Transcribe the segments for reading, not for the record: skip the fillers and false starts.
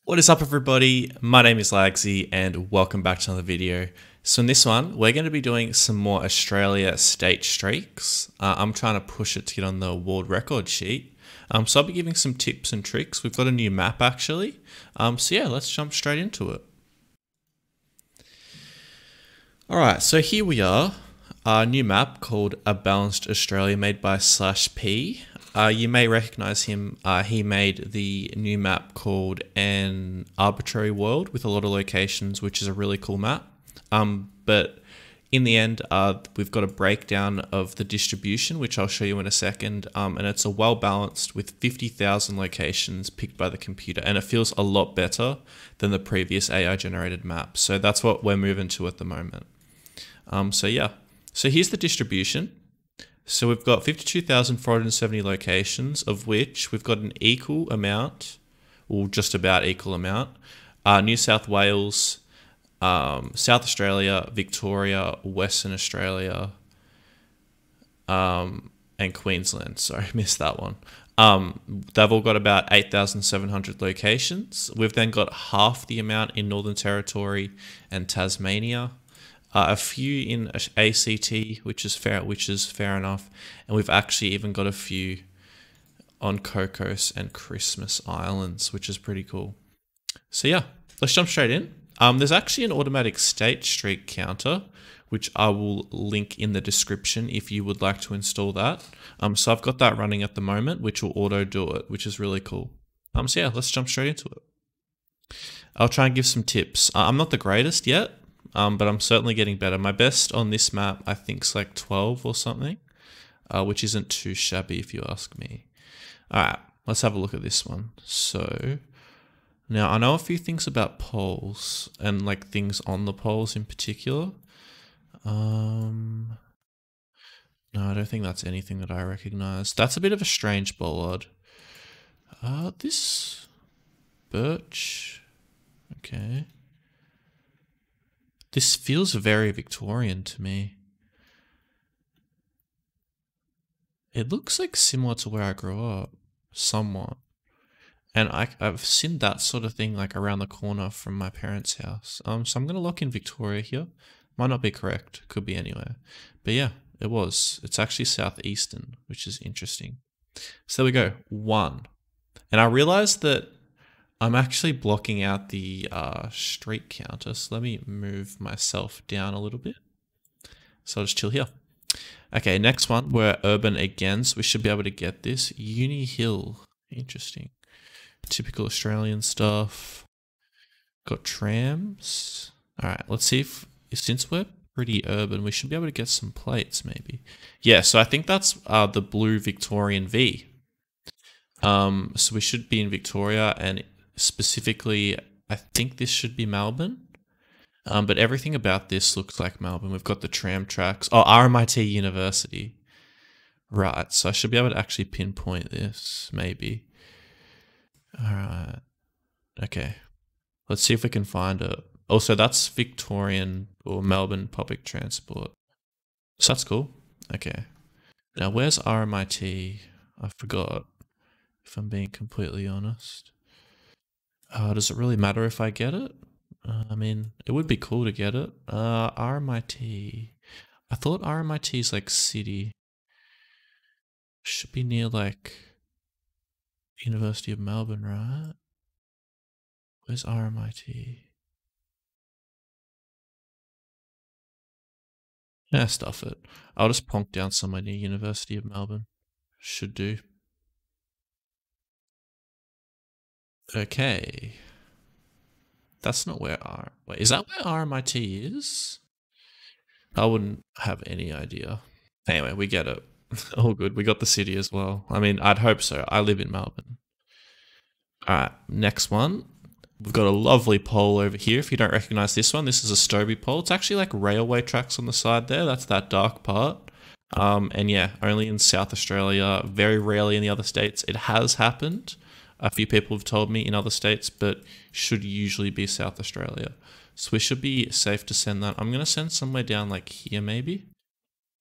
What is up, everybody? My name is Lagzyyy and welcome back to another video. So in this one, we're going to be doing some more Australia state streaks. I'm trying to push it to get on the world record sheet. So I'll be giving some tips and tricks. We've got a new map actually. So yeah, let's jump straight into it. Alright, so here we are. A new map called A Balanced Australia made by /P. You may recognize him. He made the new map called An Arbitrary World with a lot of locations, which is a really cool map. But in the end, we've got a breakdown of the distribution, which I'll show you in a second. And it's a well balanced with 50,000 locations picked by the computer. And it feels a lot better than the previous AI generated map. So that's what we're moving to at the moment. So yeah, so here's the distribution. So we've got 52,470 locations, of which we've got an equal amount, or just about equal amount, New South Wales, South Australia, Victoria, Western Australia, and Queensland. Sorry, missed that one. They've all got about 8,700 locations. We've then got half the amount in Northern Territory and Tasmania. A few in ACT, which is fair enough, and we've actually even got a few on Cocos and Christmas Islands, which is pretty cool. So yeah, let's jump straight in. There's actually an automatic state streak counter, which I will link in the description if you would like to install that. So I've got that running at the moment, which will auto do it, which is really cool. So yeah, let's jump straight into it. I'll try and give some tips. I'm not the greatest yet. But I'm certainly getting better. My best on this map, I think, is like 12 or something, which isn't too shabby if you ask me. All right, let's have a look at this one. So now I know a few things about polls and like things on the polls in particular. No, I don't think that's anything that I recognize. That's a bit of a strange bollard. This birch, okay. This feels very Victorian to me. It looks like similar to where I grew up, somewhat. And I've seen that sort of thing like around the corner from my parents' house. So I'm going to lock in Victoria here. Might not be correct, could be anywhere. But yeah, it was. It's actually southeastern, which is interesting. So there we go, 1. And I realized that I'm actually blocking out the streak counter, so let me move myself down a little bit. So I'll just chill here. Okay, next one, we're urban again, so we should be able to get this. Uni Hill, interesting. Typical Australian stuff. Got trams. All right, let's see if since we're pretty urban, we should be able to get some plates maybe. Yeah, so I think that's the blue Victorian V. So we should be in Victoria, and specifically, I think this should be Melbourne. But everything about this looks like Melbourne. We've got the tram tracks. Oh, RMIT University. Right, so I should be able to actually pinpoint this, maybe. All right. Okay. Let's see if we can find it. Also, that's Victorian or Melbourne public transport. So that's cool. Okay. Now, where's RMIT? I forgot, if I'm being completely honest. Does it really matter if I get it? I mean, it would be cool to get it. RMIT. I thought RMIT is like city. Should be near like University of Melbourne, right? Where's RMIT? Yeah, stuff it. I'll just plonk down somewhere near University of Melbourne. Should do. Okay. That's not where wait, is that where RMIT is? I wouldn't have any idea. Anyway, we get it. All good. We got the city as well. I mean, I'd hope so. I live in Melbourne. All right, next one. We've got a lovely pole over here. If you don't recognize this one, this is a Stobie pole. It's actually like railway tracks on the side there. That's that dark part. And yeah, only in South Australia, very rarely in the other states. It has happened. A few people have told me in other states, but should usually be South Australia. So we should be safe to send that. I'm going to send somewhere down like here maybe.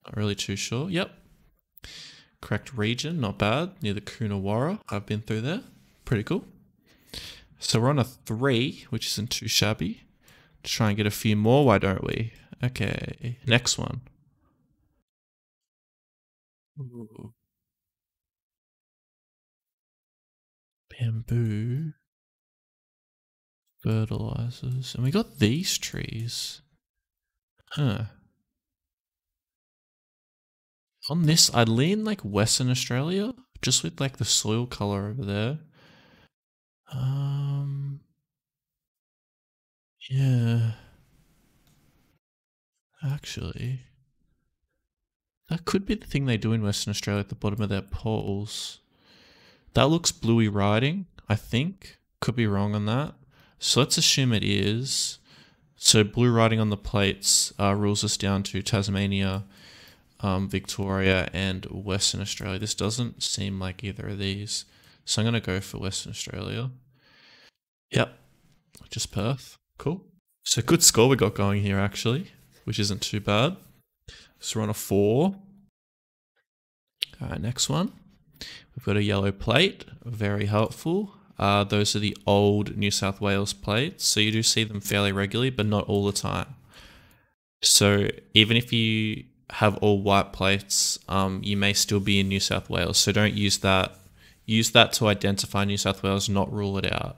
Not really too sure. Yep. Correct region, not bad. Near the Coonawarra. I've been through there. Pretty cool. So we're on a 3, which isn't too shabby. Let's try and get a few more, why don't we? Okay, next one. Ooh. Bamboo. Fertilizers. And we got these trees. Huh. On this, I'd lean like Western Australia, just with like the soil color over there. Yeah. Actually, that could be the thing they do in Western Australia at the bottom of their poles. That looks bluey writing, I think. Could be wrong on that. So let's assume it is. So blue writing on the plates rules us down to Tasmania, Victoria, and Western Australia. This doesn't seem like either of these. So I'm going to go for Western Australia. Yep, just Perth. Cool. So good score we got going here, actually, which isn't too bad. So we're on a 4. All right, next one. We've got a yellow plate, very helpful. Those are the old New South Wales plates, so you do see them fairly regularly, but not all the time. So even if you have all white plates, you may still be in New South Wales, so don't use that. Use that to identify New South Wales, not rule it out.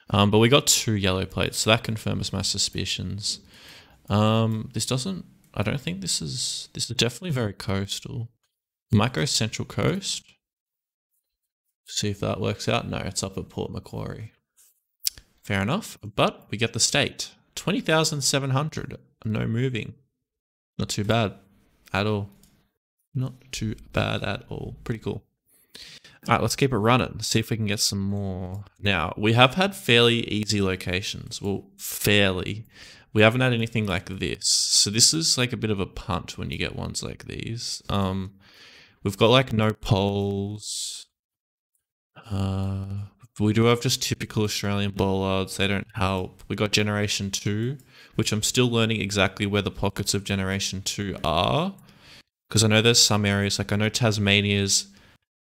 But we got 2 yellow plates, so that confirms my suspicions. This doesn't. I don't think this is. This is definitely very coastal. Might go Central Coast. See if that works out. No, it's up at Port Macquarie. Fair enough, but we get the state. 20,700. No moving. Not too bad at all. Not too bad at all. Pretty cool. All right, let's keep it running. See if we can get some more. Now, we have had fairly easy locations. Well, fairly. We haven't had anything like this. So this is like a bit of a punt when you get ones like these. We've got like no poles. We do have just typical Australian bollards. They don't help. We got Generation 2, which I'm still learning exactly where the pockets of Generation 2 are. Because I know there's some areas, like I know Tasmania's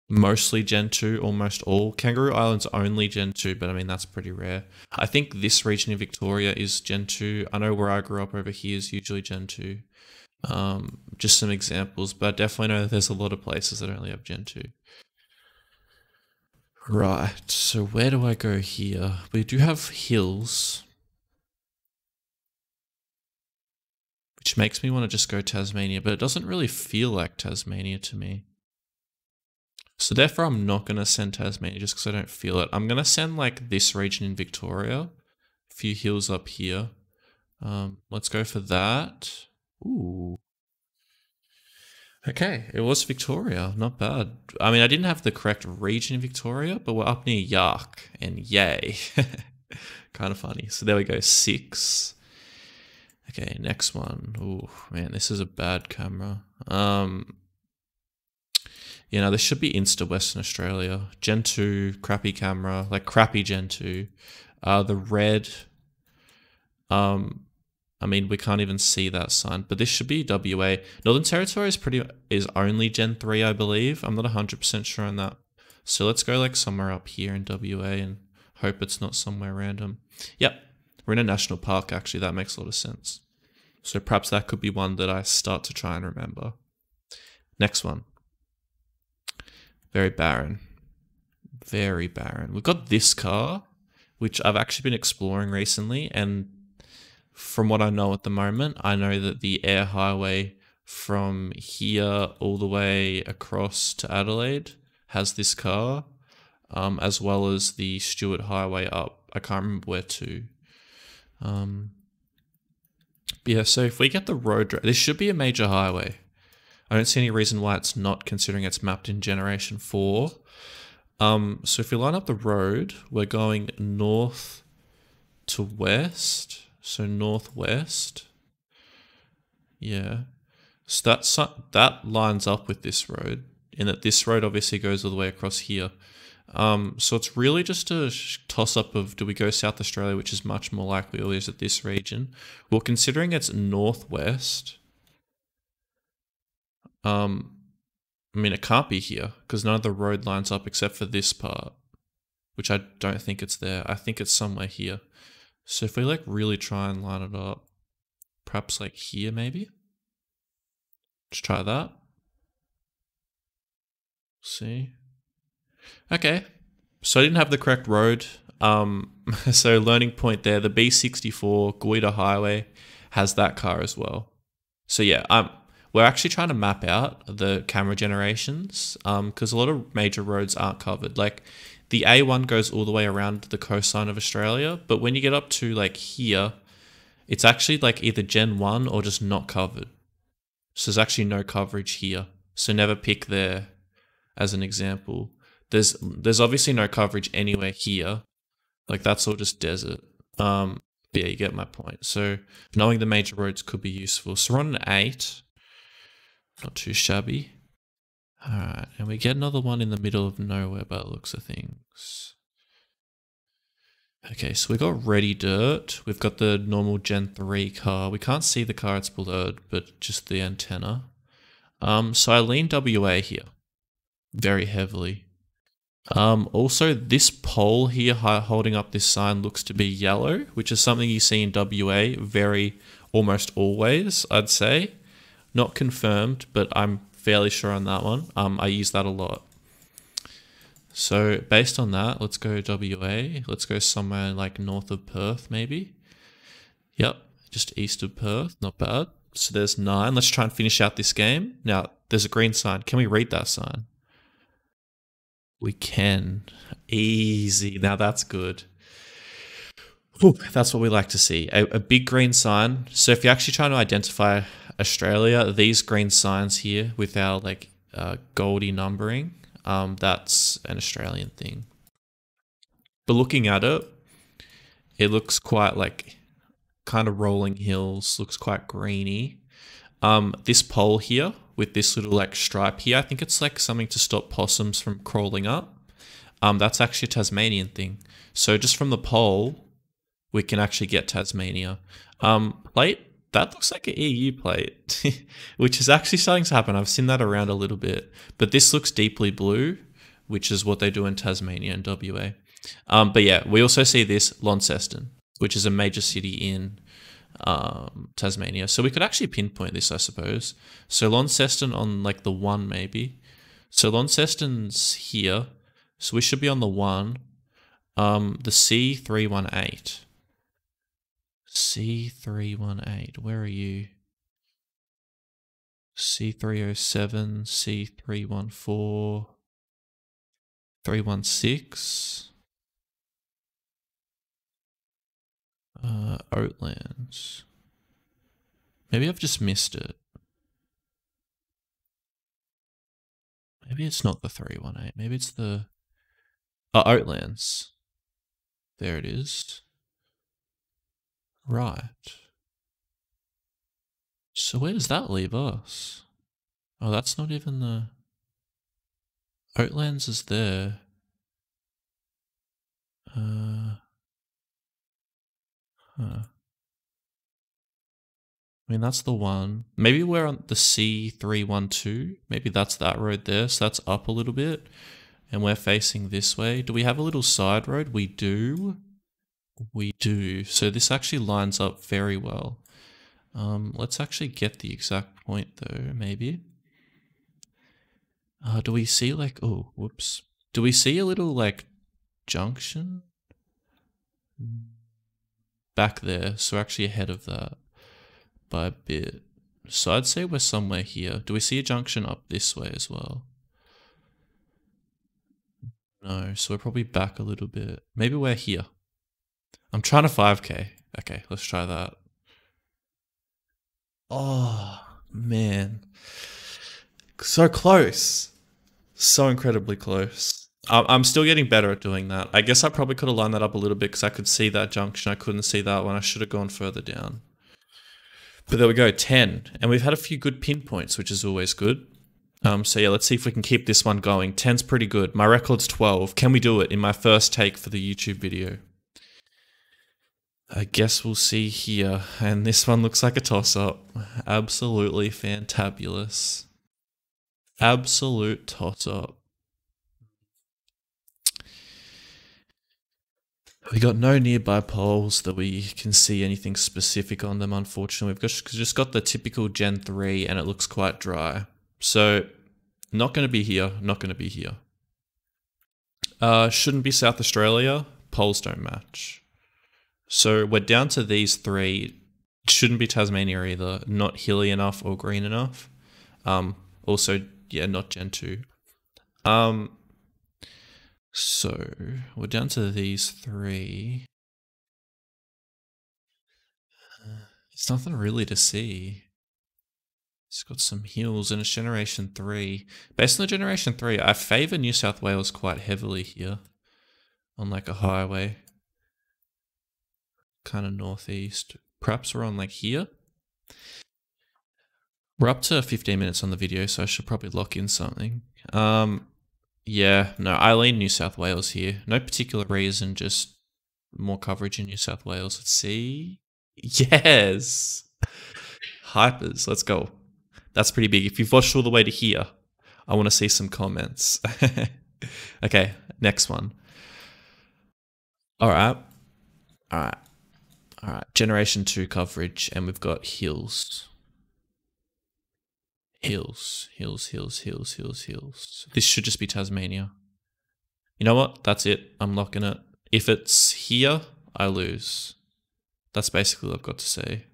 mostly Gen 2, almost all. Kangaroo Island's only Gen 2, but I mean, that's pretty rare. I think this region in Victoria is Gen 2. I know where I grew up over here is usually Gen 2. Just some examples, but I definitely know that there's a lot of places that only have Gen 2. Right, so where do I go here? We do have hills, which makes me want to just go Tasmania, but it doesn't really feel like Tasmania to me. So therefore I'm not going to send Tasmania just because I don't feel it. I'm going to send like this region in Victoria, a few hills up here. Let's go for that. Ooh. Okay, it was Victoria, not bad. I mean, I didn't have the correct region in Victoria, but we're up near Yark, and yay. Kind of funny. So there we go, 6. Okay, next one. Oh man, this is a bad camera. You know, this should be Insta Western Australia. Gen 2, crappy camera, like crappy Gen 2. The red, I mean, we can't even see that sign, but this should be WA. Northern Territory is only Gen 3, I believe. I'm not 100% sure on that. So let's go like somewhere up here in WA and hope it's not somewhere random. Yep, we're in a national park, actually. That makes a lot of sense. So perhaps that could be one that I start to try and remember. Next one. Very barren. Very barren. We've got this car, which I've actually been exploring recently, and from what I know at the moment, I know that the air highway from here all the way across to Adelaide has this car, as well as the Stewart Highway up. I can't remember where to. Yeah, so if we get the road, this should be a major highway. I don't see any reason why it's not, considering it's mapped in Generation 4. So if we line up the road, we're going north to west. So northwest. Yeah. So that lines up with this road, in that this road obviously goes all the way across here. So it's really just a toss-up of, do we go South Australia, which is much more likely, or is it this region? Well, considering it's northwest, I mean, it can't be here, because none of the road lines up except for this part, which I don't think it's there. I think it's somewhere here. So if we like really try and line it up, perhaps like here maybe. Let's try that. See? Okay. So I didn't have the correct road. So learning point there, the B64 Goita Highway has that car as well. So yeah, we're actually trying to map out the camera generations because a lot of major roads aren't covered. Like the A1 goes all the way around the coastline of Australia, but when you get up to like here, it's actually like either Gen 1 or just not covered. So there's actually no coverage here. So never pick there as an example. There's obviously no coverage anywhere here. Like that's all just desert. Yeah, you get my point. So knowing the major roads could be useful. So we're on an 8. Not too shabby. Alright, and we get another one in the middle of nowhere by the looks of things. Okay, so we got Ready Dirt. We've got the normal Gen 3 car. We can't see the car, it's blurred, but just the antenna. So I lean WA here very heavily. Also, this pole here holding up this sign looks to be yellow, which is something you see in WA almost always, I'd say. Not confirmed, but I'm fairly sure on that one. I use that a lot. So based on that, let's go WA. Let's go somewhere like north of Perth, maybe. Yep, just east of Perth. Not bad. So there's 9. Let's try and finish out this game. Now, there's a green sign. Can we read that sign? We can. Easy. Now that's good. Whew, that's what we like to see. A big green sign. So if you're actually trying to identify Australia, these green signs here with our like goldy numbering, that's an Australian thing. But looking at it, it looks quite like kind of rolling hills, looks quite greeny. This pole here with this little like stripe here, I think it's like something to stop possums from crawling up. That's actually a Tasmanian thing. So just from the pole, we can actually get Tasmania. Plate, that looks like an EU plate, which is actually starting to happen. I've seen that around a little bit, but this looks deeply blue, which is what they do in Tasmania and WA. But yeah, we also see this Launceston, which is a major city in Tasmania. So we could actually pinpoint this, I suppose. So Launceston on like the 1 maybe. So Launceston's here. So we should be on the 1. The C318. C318. Where are you? C307, C314, 316. Oatlands. Maybe I've just missed it. Maybe it's not the 318. Maybe it's the Oatlands. There it is. Right. So where does that leave us? Oh, that's not even the... Oatlands is there. Huh. I mean, that's the 1. Maybe we're on the C312. Maybe that's that road there. So that's up a little bit. And we're facing this way. Do we have a little side road? We do. We do. So this actually lines up very well. Let's actually get the exact point though, maybe. Do we see like... Oh, whoops. Do we see a little like junction? Back there. So we're actually ahead of that by a bit. So I'd say we're somewhere here. Do we see a junction up this way as well? No, so we're probably back a little bit. Maybe we're here. I'm trying to 5k. Okay, let's try that. Oh, man. So close. So incredibly close. I'm still getting better at doing that. I guess I probably could have lined that up a little bit because I could see that junction. I couldn't see that one. I should have gone further down. But there we go, 10. And we've had a few good pinpoints, which is always good. So yeah, let's see if we can keep this one going. 10's pretty good. My record's 12. Can we do it in my first take for the YouTube video? I guess we'll see here. And this one looks like a toss-up. Absolutely fantabulous. Absolute toss-up. We got no nearby poles that we can see anything specific on them, unfortunately. We've just got the typical Gen 3 and it looks quite dry. So, not going to be here, not going to be here. Shouldn't be South Australia. Poles don't match. So, we're down to these three. Shouldn't be Tasmania either. Not hilly enough or green enough. Also, yeah, not Gen 2. So, we're down to these three. There's nothing really to see. It's got some hills and it's Generation 3. Based on the Generation 3, I favour New South Wales quite heavily here. On like a highway. Kind of northeast. Perhaps we're on like here. We're up to 15 minutes on the video, so I should probably lock in something. Yeah, no, I lean New South Wales here. No particular reason, just more coverage in New South Wales. Let's see. Yes! Hypers, let's go. That's pretty big. If you've watched all the way to here, I want to see some comments. Okay, next one. Alright. Generation 2 coverage, and we've got hills. Hills. This should just be Tasmania. You know what? That's it. I'm locking it. If it's here, I lose. That's basically what I've got to say.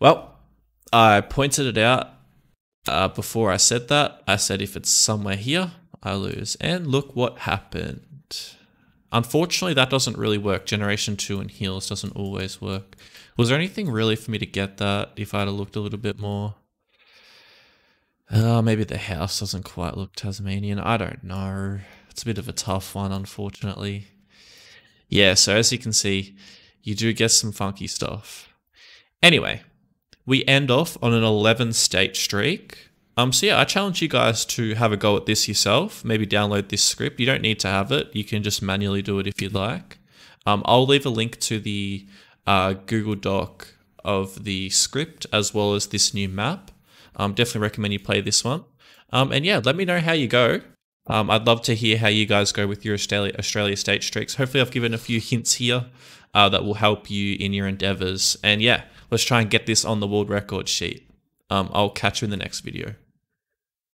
Well, I pointed it out before I said that. I said if it's somewhere here, I lose. And look what happened. Unfortunately, that doesn't really work. Generation 2 and hills doesn't always work. Was there anything really for me to get that if I'd have looked a little bit more? Maybe the house doesn't quite look Tasmanian. I don't know. It's a bit of a tough one, unfortunately. Yeah, so as you can see, you do get some funky stuff. Anyway, we end off on an 11-state streak. So yeah, I challenge you guys to have a go at this yourself. Maybe download this script. You don't need to have it. You can just manually do it if you'd like. I'll leave a link to the Google Doc of the script as well as this new map. Definitely recommend you play this one. And yeah, let me know how you go. I'd love to hear how you guys go with your Australia state streaks. Hopefully I've given a few hints here that will help you in your endeavors. And yeah, let's try and get this on the world record sheet. I'll catch you in the next video.